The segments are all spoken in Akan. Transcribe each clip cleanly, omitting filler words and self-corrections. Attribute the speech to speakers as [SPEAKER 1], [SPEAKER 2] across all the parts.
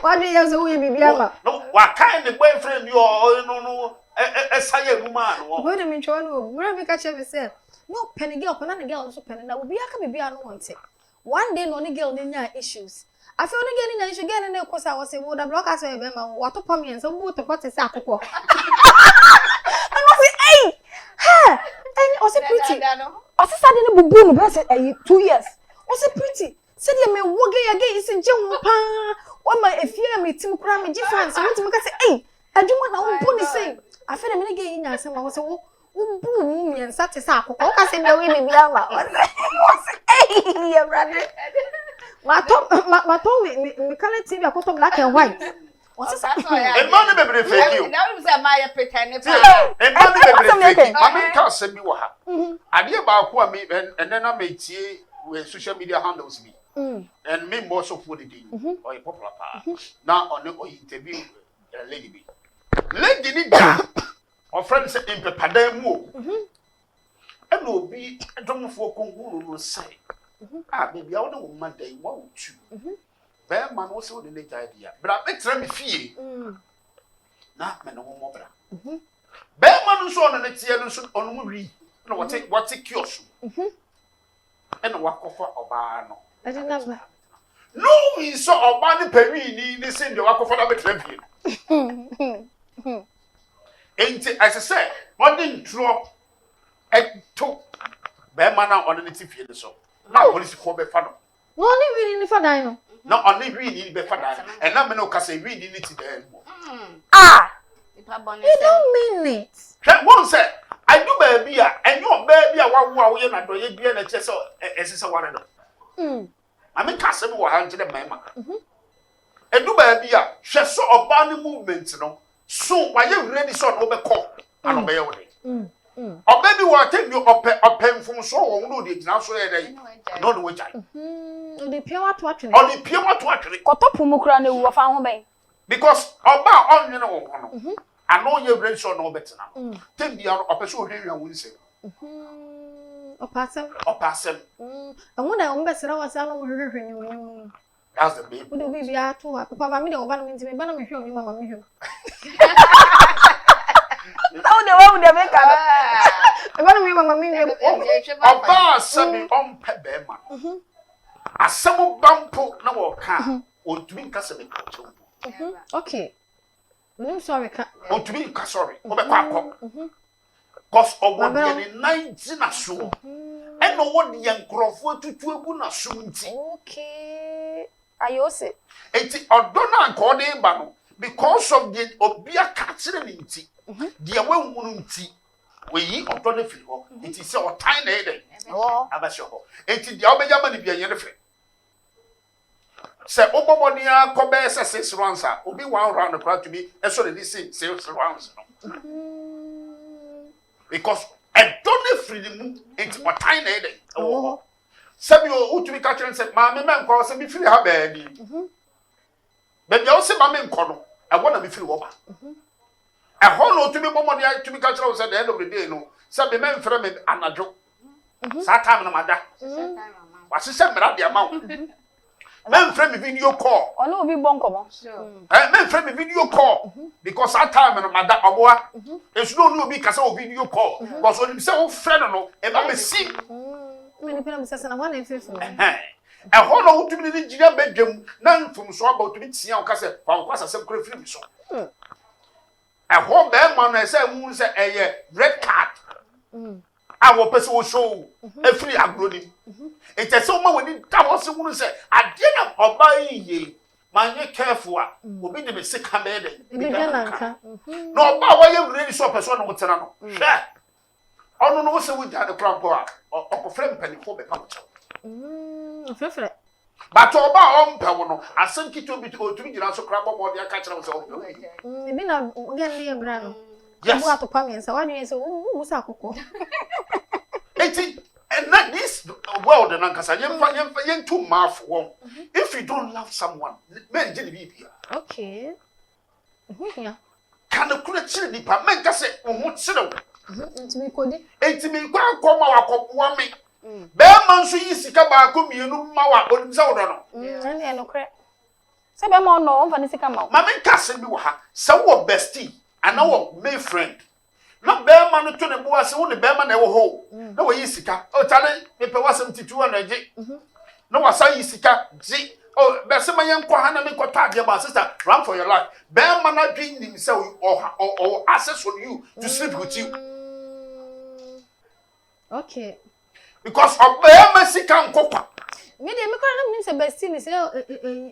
[SPEAKER 1] What do you say we be biama?
[SPEAKER 2] No, what kind of boyfriend you are no say woman.
[SPEAKER 1] What do you mean to where we catch every say? No penny girl, penny girl also penny that will be a baby I don't want it. One day no girl in issues. I feel only getting issue again and of course I was saying, the block as a what upon me and some water what is up. And I say, hey, ha, and also pretty. I said, I didn't boom, but 2 years. Also pretty. Said you may walk again, it's in Jumpa. What my if you me Tim Cram and difference, I want to make us say, hey, I do want to put the same. I feel a minute again, I said, I was oh, boom, and such as up. I said, no, we be hey, brother. My tongue, me colour TV, I put on black and white. What's that?
[SPEAKER 2] And money be fake you.
[SPEAKER 3] That was a Maya pretending.
[SPEAKER 2] And money be fake. I can't send me what. I dear about me, and then I made tea with social media handles me. And me more so for the day or a popular now on the interview a lady. Lady need or friends in the Padamo. And will be a drum for Congo will say. Ah, baby, I don't know Monday, won't you? Bear man also the late idea, but I make them fear. Not man, no more. Bear man so on the next year on Marie. No, what's a kiosk? And walk off of Barno.
[SPEAKER 1] I didn't know.
[SPEAKER 2] No, we saw a body perini, this in the walk of a champion. Ain't it, as I said, what didn't drop and took bear man on the native field so. Now, what is it for Befano?
[SPEAKER 1] No, only reading for Dino.
[SPEAKER 2] No, only reading Befano, and I'm no case reading it there.
[SPEAKER 1] Ah, you don't mean it.
[SPEAKER 2] One said, I do baby, and your baby, I want to do be a chess as a one. I mean, Cassim will hand to the mamma. And do baby, she saw a bunny movement, no. So, why you ready so over call and obey it? Or baby, what take you up a pen from so no, the now so no, the which I.
[SPEAKER 1] The pure watching.
[SPEAKER 2] Only pure watching.
[SPEAKER 1] Cotopumukrane who found me.
[SPEAKER 2] Because about on you know, I know you're ready so no better now. Take the other person here and will say.
[SPEAKER 1] Or pass him. And when I almost was alone,
[SPEAKER 2] that's the baby.
[SPEAKER 1] Would the baby are too? Papa, me don't want to be banner me from you, Mamma. No, the one they make up. I want to be Mamma.
[SPEAKER 2] About some on Pebema. A some bumpo no can or to be Cassam.
[SPEAKER 1] Okay. I'm sorry,
[SPEAKER 2] or to be sorry. Cause of 19 so. And no one young Crawford to a soon.
[SPEAKER 1] Okay. I also.
[SPEAKER 2] It's a donor according bano because of the obia catching it. Dear one wouldn't see. We or Tony Phil. It is our tiny day. Oh, I'm sure. It's the Albejaman be a young friend. Say, Obomonia, Cobe says 6 rounds, will be 1 round of crowd to me, and so they say 6 rounds. Because I don't freedom into a tiny day. Oh, Samuel, who to be catching and said, Mammy, man, calls me free her baby. But you also, Mammy, Cono, I want to be free over. A whole to be more to be catching at the end of the day, no. Some men from it and a joke. Satam, Mada. What's the same about the amount? Men from a video call.
[SPEAKER 1] Oh, no, be bonko.
[SPEAKER 2] Men from a video call. Because I time and Mada Aboa. There's no new because of video call. Because when himself friend, and I'm a sick.
[SPEAKER 1] Many people say, I want to feel.
[SPEAKER 2] A whole to be the engineer bedroom, none from so about to be seen on Castle, for a separate film. A whole bad man, I said, moon say a red card. Our person will show a free uploading. It's a summer when it was someone say, I didn't obey ye. My careful will be the sick handed. No, but why you really saw a person with Serrano? Share. Oh, no, so we had a crump or friend penny for the culture. But about on Pavono, I sent it to be to me, also crab or their catcher was all.
[SPEAKER 1] Maybe not again, Brown.
[SPEAKER 2] Yes,
[SPEAKER 1] to come in, so I need to who's a cocoa.
[SPEAKER 2] And not this world and Uncasa, young too mouth one. If you don't love someone, men didn't be here.
[SPEAKER 1] Okay.
[SPEAKER 2] Can the credit chili department say, oh, what's it?
[SPEAKER 1] It's me, Cody.
[SPEAKER 2] It's me, come out, one me. Bear man, so easy, come back, come you know, Mawa, or Zawdano.
[SPEAKER 1] And no crack. Say be ma no on fa sika ma.
[SPEAKER 2] Ma me ka se bi wo ha. Se wo bestie ana wo my friend. Na be ma no to ne bo ase wo ne be ma na wo ho. Na wo yi sika. O tale me pe wasem titu na je. Na wasa yi sika ji. Oh, be se ma yen ko ha na me ko ta de ba sister run for your life. Be ma na dream nim se or access on you to sleep with you.
[SPEAKER 1] Okay.
[SPEAKER 2] Because be ma sika nkokwa.
[SPEAKER 1] Me dey me kora na me say bestie ni say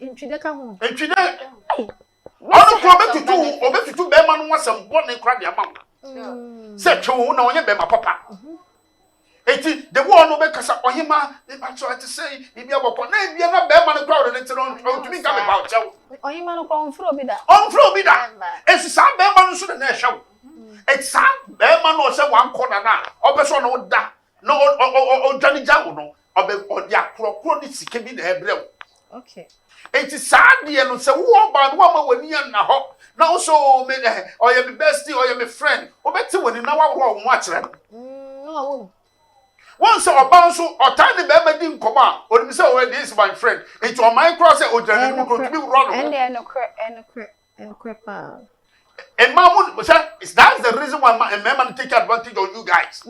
[SPEAKER 1] entwide ka ho.
[SPEAKER 2] Entwide. Ono ko obetutu be ma no wasem bo ne kra de ama. Say twu na onye be ma papa. Eti the one no be kasa ohima e ba try to say e bia boko na e bia na be ma no crowd ne tino o tumi ka be ba chew.
[SPEAKER 1] Ohima no ko onfro bi da.
[SPEAKER 2] Onfro bi da. Esi sa be ma no so na e hwew. Eti sa be ma no se wan corner na obeso no da. No o dani jago no. Obe odi akrokro ni sike bi na ebrew.
[SPEAKER 1] Okay.
[SPEAKER 2] Enti saa de no se wo ba no ma wani na ho na so me or you be bestie or you be friend obeti wani na wa wo akere
[SPEAKER 1] no awo
[SPEAKER 2] once oba so otani be ma di nkoma o mi say oh this is my friend enti o my cross say o jani mu ko to be run
[SPEAKER 1] and crepa
[SPEAKER 2] and mamu say that's the reason why my man take advantage of you guys.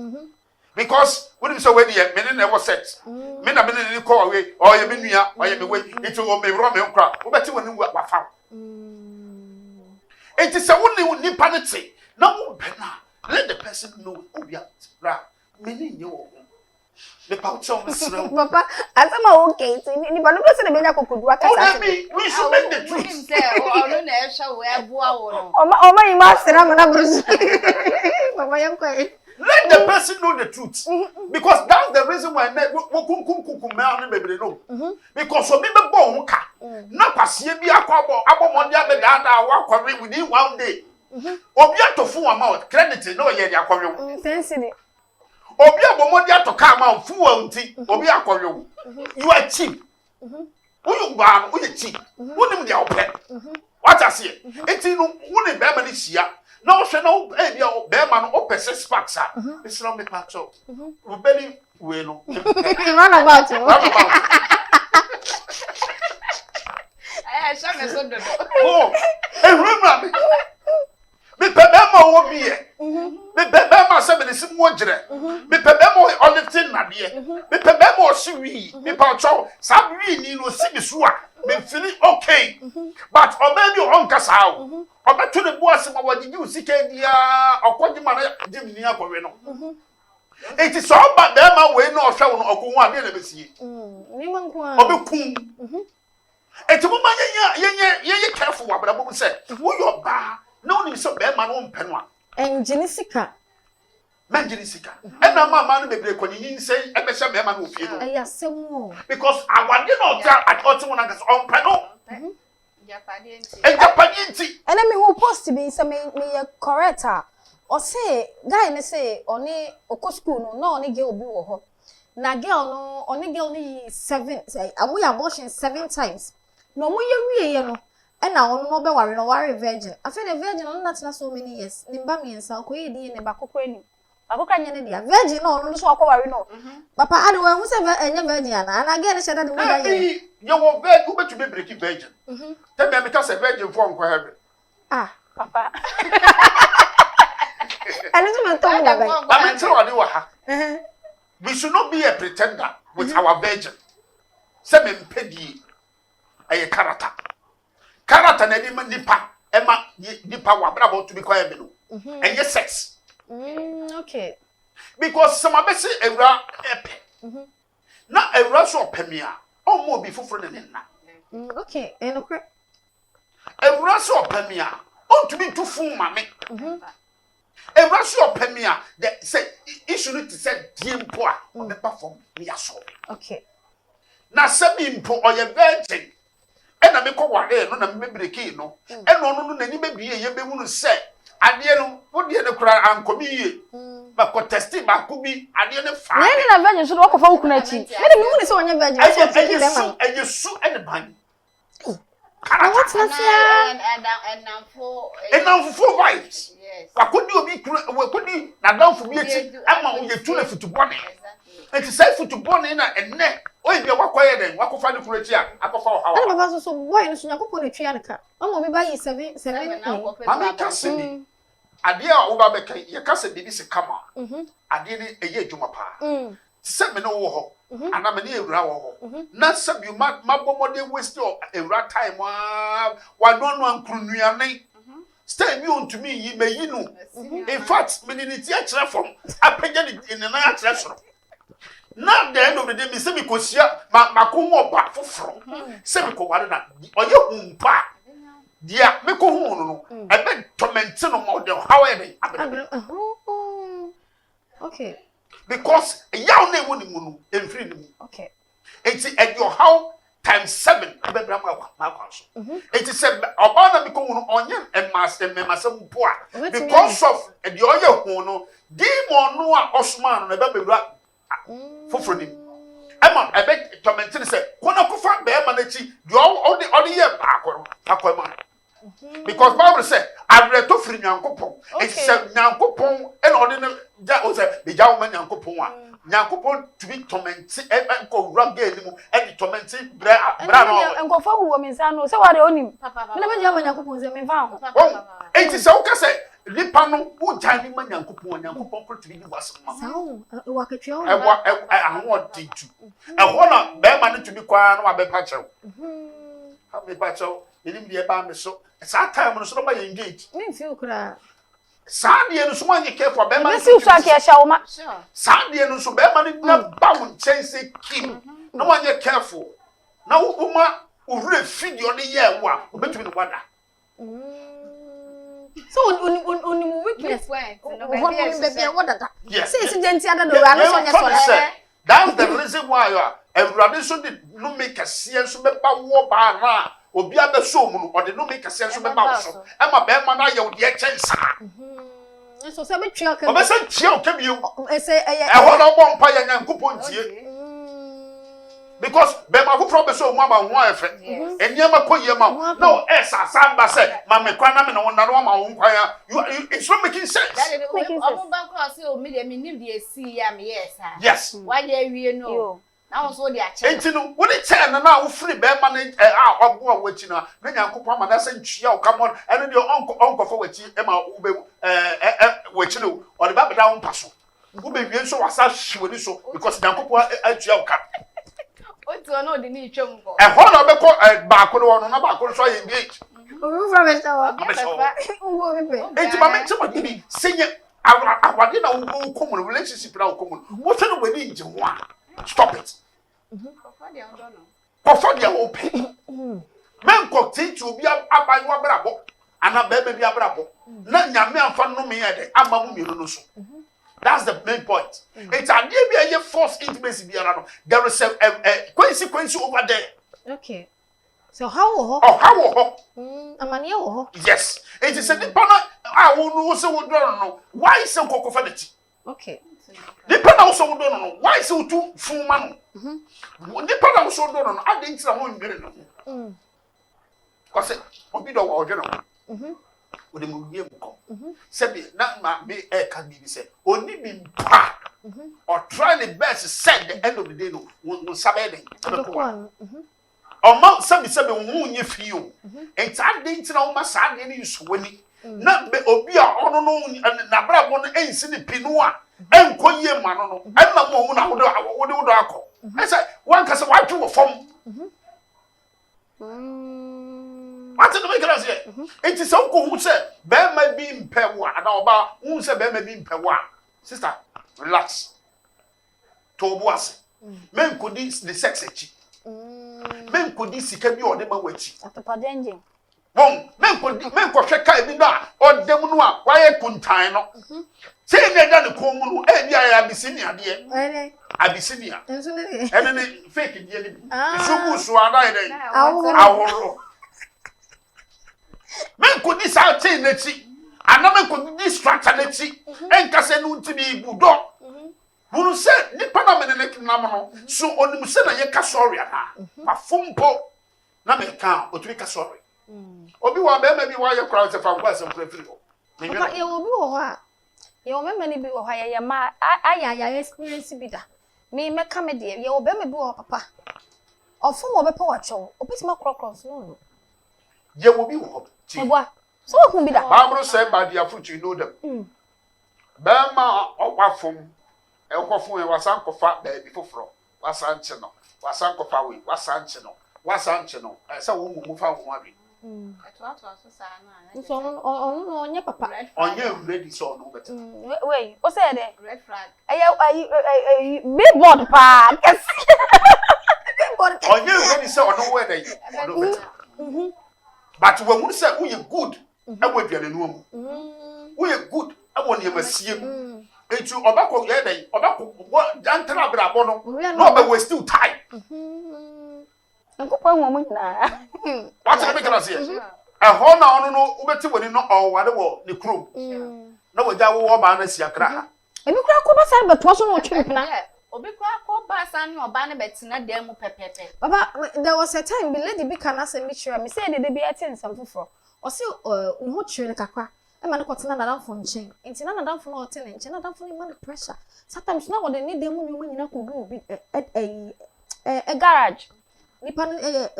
[SPEAKER 2] Because when you say when you me never sex me na me ni call away or you me nua or you me way it will me run me nkra obeti wani wa fa it is a woni nipa ne te na wo be na let the person know obia bra me ni nye wo me pa ucho msra
[SPEAKER 1] papa asama okay ni ba no be se na benya kokodu akasa
[SPEAKER 2] we should make the truth
[SPEAKER 3] onu na ehwa we aboa wo no
[SPEAKER 1] oma yi ma sera na brusu papa yam kwai.
[SPEAKER 2] Let the person know the truth. Because that's the reason why no. Because so people born ka. Na kwasie bi akwa abo money abeda wa within 1 day. Obi atofu amount credit no ye dia akwawe.
[SPEAKER 1] Tensity.
[SPEAKER 2] Obi abo money atoka amount fu wanti obi akwawe. You are cheap. Uyu ba uyu cheap. Unim dia ope. What I say? Enti no woni be ma ni sia. No, she no, bia be ma no opese sparks ah. It's not me patcho. We belly we no.
[SPEAKER 1] Run about you.
[SPEAKER 3] Eh, sha me so do.
[SPEAKER 2] Oh, remember me. Me pe be ma wo bi e. Me pe be ma se me de sim wo gire. Me pe be ma o lifting na de. Me pe be ma o siwi. Me patcho, sa wi ni no si bi so a. Me feeling okay. But oba bi on kasa o. Oba to the boss ma wadi ju sike dia okoji ma na dim ni akọwe no. It is all but them we no hwe no okun wa de na besie.
[SPEAKER 1] Ni man ko a.
[SPEAKER 2] Obekun. Eti mo ma ye careful wa bra bo say wo yo ba no ni so be ma no mpe no a.
[SPEAKER 1] Engine sika.
[SPEAKER 2] Manjiri sika. E na ma no bebre konyin sei e be hye be ma no ofie no.
[SPEAKER 1] Aya semu.
[SPEAKER 2] Because awade no ta atoti wona gas on pe no. Japadi enti.
[SPEAKER 1] Ena me who post be say me correct ah. O say guy ne say oni oko school no na oni girl bi wo ho. Na girl no oni girl ni 7 say amoya abortion 7 times. No mo ye wie ye no. Ena ono no be ware no ware virgin. Afi the virgin no na tena so many years. Ni mba me nsa ko ye di ne ba kokora ni. Akokra nya ne dia. Virgin no ono so akoware no. Papa ade we hu say enya virgin ana girl ne sheda de mo da ye.
[SPEAKER 2] You will beg who to be breaking virgin. Tell me because a virgin form for heaven.
[SPEAKER 1] Ah, papa. I don't talk about
[SPEAKER 2] that. I mean, tell you we should not be a pretender with our virgin. Seven pedi a character. Character na nipa ema nipa wa brabo to be quiet menu. And yes sex.
[SPEAKER 1] Okay.
[SPEAKER 2] Because some abesi ewra epe. Na ewra so pemia. O mo bi foforo ne na.
[SPEAKER 1] Okay, enokre.
[SPEAKER 2] Ewra so pemia. O to be too full mame. Ewra so pemia. The say issue to say diempo a o be perform me aso.
[SPEAKER 1] Okay.
[SPEAKER 2] Na sabi mpo o ye virgin. E na me ko ware no na me breki no. E no no na ni be bie ye be hunu say ade no wo de ne kura ankomi ye. Ba ko testi ba ku bi ade ne fa.
[SPEAKER 1] Na virgin so do ko fa wukuna chi. Me de me hunu say onya virgin so take them am.
[SPEAKER 2] E su e ne ban.
[SPEAKER 1] What's not here?
[SPEAKER 2] And now for vibes. Yes. Wa kodi obi kura we kodi na down for bi eti ama wo ye tu na fitu bone. enti say football na enne o bi akwakoye den wakofa ne kurochi a akofa o hawa
[SPEAKER 1] ana baba so boy no so yakopɔ ne twa nka mama bi ba yi 7
[SPEAKER 2] mama ka se bi ade a wo ba be kan ye ka se bibi se kama ade ne eye adwuma pa se me no wo ho ana me ne ewura wo ho na se bi mabomode waste ewura time wa no no ankurunuane stay me on to me yi meyi no in fact me ni ti a kire from apagya ni na a kire soro na the end of the day me se me kosia makohu oba foforo se me ko ware na oye humpa dia me ko hu no ebe torment no more than how e
[SPEAKER 1] okay
[SPEAKER 2] because yaw na woni mu no emfiri ni mu
[SPEAKER 1] okay
[SPEAKER 2] enti at your how times 7 ebe bra ma kwa so enti se oba na me ko hu no onye emasem po a because of the oye hu no demon no a osman no ebe bewura foforo ni ema ebe torment ni se kona kofa be ma na chi the all the year akwa because Bible say I to free nyankopon it say nyankopon e no de ja o say be ja o ma nyankopon a nyankopon to be torment e ko rugge ni mu e di torment bra no
[SPEAKER 1] enko fa hu o mi nsa no say wa de onim me na be ja ma nyankopon say me fa ho
[SPEAKER 2] it say o ka say lipa no wo ja ni ma nyankopon ko to be was ma
[SPEAKER 1] sa ho wa ka twa
[SPEAKER 2] ho ahwo ditu e ho na be ma no to be kwa no wa be pa chew ha be pa chew enim de ba me so sa time no so no ba engage
[SPEAKER 1] me feel kra
[SPEAKER 2] sa de no so ma nye careful be ma
[SPEAKER 1] me si usa ke sha wo ma
[SPEAKER 2] sa de no so be ma na ba wo chense kim no ma nye careful na wo ma ohre video de ye wo a obetumi no wada
[SPEAKER 1] so oni mu weakness
[SPEAKER 3] no
[SPEAKER 1] be what that
[SPEAKER 2] yes
[SPEAKER 1] say incident ada do ra no so nya so
[SPEAKER 2] that's the reason why you are everybody so did no make a see so be ba wo ba na obi abeso mu no ode no make a see so be ba wo so e ma be ma na ye wo de chensa
[SPEAKER 1] so say be twa ka
[SPEAKER 2] obe say tia o kebi
[SPEAKER 1] e say
[SPEAKER 2] e ho no bo mpa ya nyankopon tie because be ma foforo be so mu ama ho efe eniama koye ma no esa samba say ma me kwa na me no na no ma ho kwa ya it's not making sense
[SPEAKER 3] omo ban cross o me de me nim de esi ya me yes
[SPEAKER 2] yes
[SPEAKER 3] wa ye wie no na wo so de a che
[SPEAKER 2] enti no wo de che na wo free be ma na a obo a wachi na nyankopon ma na se ntwia o come on eno de onko for wachi e ma wo be wachi no o de ba beda wo paso wo be wie so wasa hwani so because nyankopon atwia o ka
[SPEAKER 3] otu no de ni twem ko
[SPEAKER 2] e ho na be ko ba ko no na ba ko so ye engage
[SPEAKER 1] o from it so wo be
[SPEAKER 2] enti ma me timo di senye awade na wo common relationship na wo common wo se no we ni nje ho a stop it for the open men ko teach obi abanyo abrabo ana be bi abrabo na nyame amfa no me ye de ama mu miru no so that's the main point it's a dey be a force intimacy biara no there is a consequence over there
[SPEAKER 1] okay so how amani ho
[SPEAKER 2] yes it is a dipana a wo no se wo do no why se kokofa de ti
[SPEAKER 1] okay
[SPEAKER 2] nipa na so do no why se utu fuma no nipa na so do no ade ntira ho nwere no kwase obi do wo no o de mu wie mu ko se bi na ma be ka bi se oni bi pa or try the best said the end of the day no wo sabe den o ma se bi wo nye fi o enti ade ntira wo ma sa ade ni so wani na be obi a ono no na bra bo no ensi ni pinu a enkoye ma no enna mo mu na wo do akọ e say wan ka se wa twu fom what do make us here it is so ko hu se be ma bi mpewo ana oba hu se be ma bi mpewo sister relax to bo ase men ko di the sex echi men ko di sika bi o de ma wachi
[SPEAKER 1] atopada engine
[SPEAKER 2] bon men ko hwe kai bi na o dem no a wa ye kuntan no say ne da ne ko mu no e bi ya Abisinia de Abisinia ene ne fake die ni isubu so ada ide aworo men ko di sa chain na chi ana men ko di structure na chi enka se no ntimi budo bunu se nipa na men ne nam no so onim se na ye ka sorry ana ma fompo na me ka otumi ka sorry obi wa be ma bi wa ye crowd se fa kwa se frefri ho
[SPEAKER 1] papa ye obi wo ho a ye o memani bi wo ha ye ma aya experience bi da Me meka me de ye obe me bi o papa ofo mo be pa wacho obeti ma krokros no
[SPEAKER 2] ye will be what
[SPEAKER 1] eboa so hu bi da
[SPEAKER 2] Bible say by their fruit you know them Bema okwafom ekofo e wasankofa ba bi foforo wasanche no wasankofa we wasanche no say wo mu fa ho awe
[SPEAKER 3] Eto so sa na.
[SPEAKER 1] so no onye papa
[SPEAKER 2] onye ready so no better
[SPEAKER 1] wait o say de
[SPEAKER 3] Red flag.
[SPEAKER 1] billboard pa yes billboard
[SPEAKER 2] onye ready say ono we dey ono better but when we say we good e wo aduane no mu we good e wo ne masie mu etu obako ye dey obako jantara brabo no no be waste time
[SPEAKER 1] nkokwa nwo mu nyina
[SPEAKER 2] what you make us here ho na ono no ubeti woni no owade wo ne krom na waja wo ba na siakra ha
[SPEAKER 1] emi kura ko ba sare beto so no otwe pina
[SPEAKER 3] Obi kwa ko ba san no ba na betina dem mu pepepe.
[SPEAKER 1] Baba, there was a time the lady be can ask me sure me say they be attend some for or say ho chere kakwa e ma no kotena na danfo nchen enti na danfo no hotel nchen na danfo no man pressure sometimes na what they need dem nyoma nyina ko do bi a garage nipa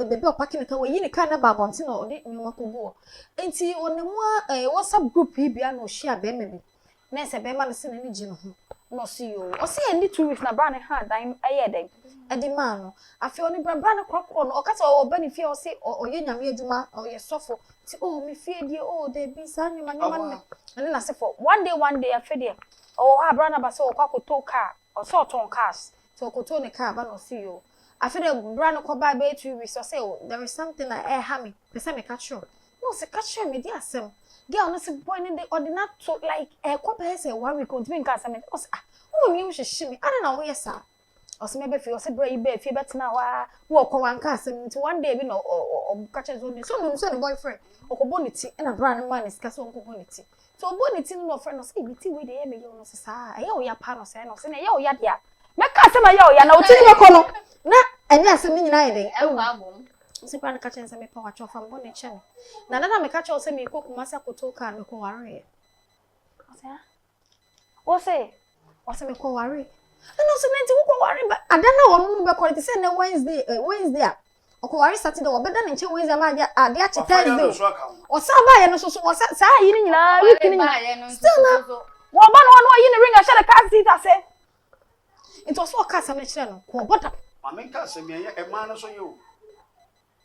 [SPEAKER 1] bebe o parking ka we yi ne car na ba bonti na o de nyoma ko go enti onemu WhatsApp group yi bia na o share be me bi na se be ma no se na ni gi no ho no see you o say any 2 weeks na bra ne ha dan aye den edi ma no afi oni bra no krokro no o ka se o ba ni fie o say o ye nyame adwuma o ye sofo ti o me fie die o de bi sa nyama nyama ne na se for one day afi de o ha bra na ba se o kwa koto car o so ton cars so koto ne car ba no see you afi de bra no ko ba 2 weeks o say there is something like ha me pese me catch you no se catch me di asem girl no se boy ne ordinary to like ko be say 1 week on twin cars me o say wo mi wo hyehyemi ana na wo yesa o se me be fi o se bra yi be fi betena wa wo ko wan cars me nti one day bi no o catch so ni so ne boyfriend o ko boniti na bra ne man iska so ko boniti so boniti no friend no say biti we dey me yo no se sa aye o ya pa no se no se na ye o ya dia me ka se ma ye o ya na o ti me ko no na ene asem ni nyina ye den
[SPEAKER 3] E wa bom.
[SPEAKER 1] se kwa nka chense me pa wa chofa mbo ne chene na nana me ka che o se me ko kuma sa kotoka me ko ware o se me ko ware no so nenti wo ko ware ba adana wo no be ko ti se na Wednesday a o ko ware Saturday wo be da ne nche Wednesday ma ade a che Thursday o sa ba ye no so o sa yi ni nyina week ni nyina still na wo ba no yi ni ring a share car seat ase it was so car me chere no ko bota
[SPEAKER 2] mama nka se me ye e ma no so ye o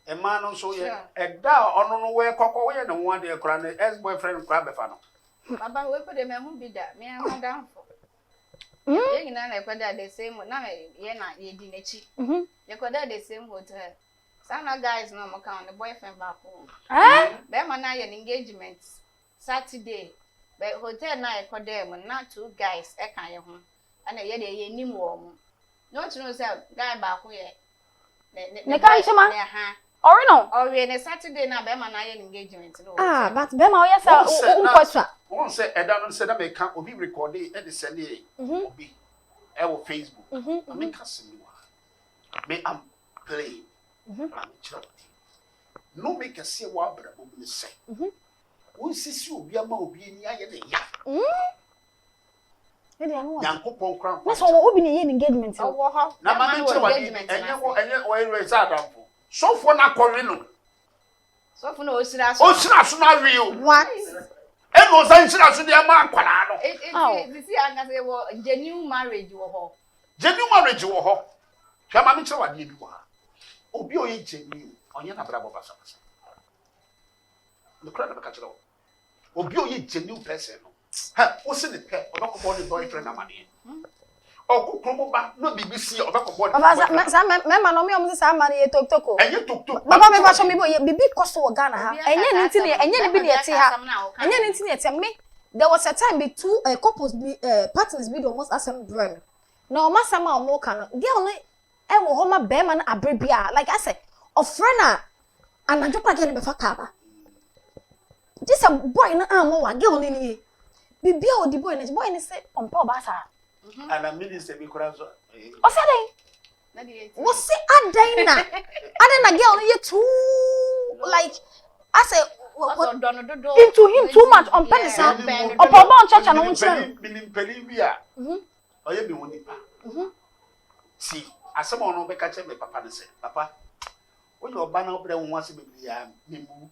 [SPEAKER 2] e ma no so ye e da ono no we kokko we ne ho ade kra ne ex boyfriend kra be fa no
[SPEAKER 3] Baba we put them hu bi da me am down for. Ye nyina na kwada the same na ye na ye di nachi. Ye kwada the same hotel. Some guys no mo kan the boyfriend back home. Be man na ye engagement Saturday. Be hotel na ye kwada mo na 2 guys e kan ye ho. Ana ye de ye nim wo mo. No to know say guy back ho ye.
[SPEAKER 1] Ne kan chema
[SPEAKER 3] ha.
[SPEAKER 1] Ori no
[SPEAKER 3] or we na Saturday na be man na ye engagement no.
[SPEAKER 1] but be ma o yesa unkwaswa
[SPEAKER 2] won say eda no say na me kan obi record e de send e obi e wo Facebook I mean kasimi wa me am play am chira no make say wa bra mo be say won sisi obi ama obi ni aye ne ya
[SPEAKER 1] e de anu
[SPEAKER 2] Yankopon kran
[SPEAKER 1] na so obi ne ye engagement
[SPEAKER 3] Wo ho
[SPEAKER 2] na ma me chira wa enye wo e za adamfo so for na kore no
[SPEAKER 3] so for no osira so
[SPEAKER 2] na real
[SPEAKER 1] what
[SPEAKER 2] e no san sira so de ma akwara no
[SPEAKER 3] this is anga say wo genuine marriage wo ho
[SPEAKER 2] genuine marriage wo ho hwa ma me chira wa de bi wa obi o ye genuine onye na bra baba sabasa no kra na ka chira obi o ye genuine person no ha o se ne pe obako bo ne boyfriend na mane okukromo ba no BBC obako bo
[SPEAKER 1] baba sa me ma no me o sa ma ne toktok
[SPEAKER 2] enye toktok
[SPEAKER 1] baba me ba so me bibi koso wo Ghana ha enye ni ntini enye ni bi de eti ha enye ni ntini eti me there was a time be two couples partners be almost asem brand na o masama o mo kan girl no e wo ho ma be ma na abrebia like I say of friend a anadwo pa girl be fa ka ba this a boy na am wa girl ni bibi a odi boy ni say on pa ba sa
[SPEAKER 2] ana minister bi kura so
[SPEAKER 1] o say den
[SPEAKER 3] na di
[SPEAKER 1] wo say adan na girl no ye too like I say into him too much on penisa opo ba on church na won chere
[SPEAKER 2] binim peli bi a oye bi woni pa See, asɛm a ɔno bɛka kyerɛ me papa no sɛ papa woyɛ ɔba na wobɛrɛ wo ho ase bebree a memu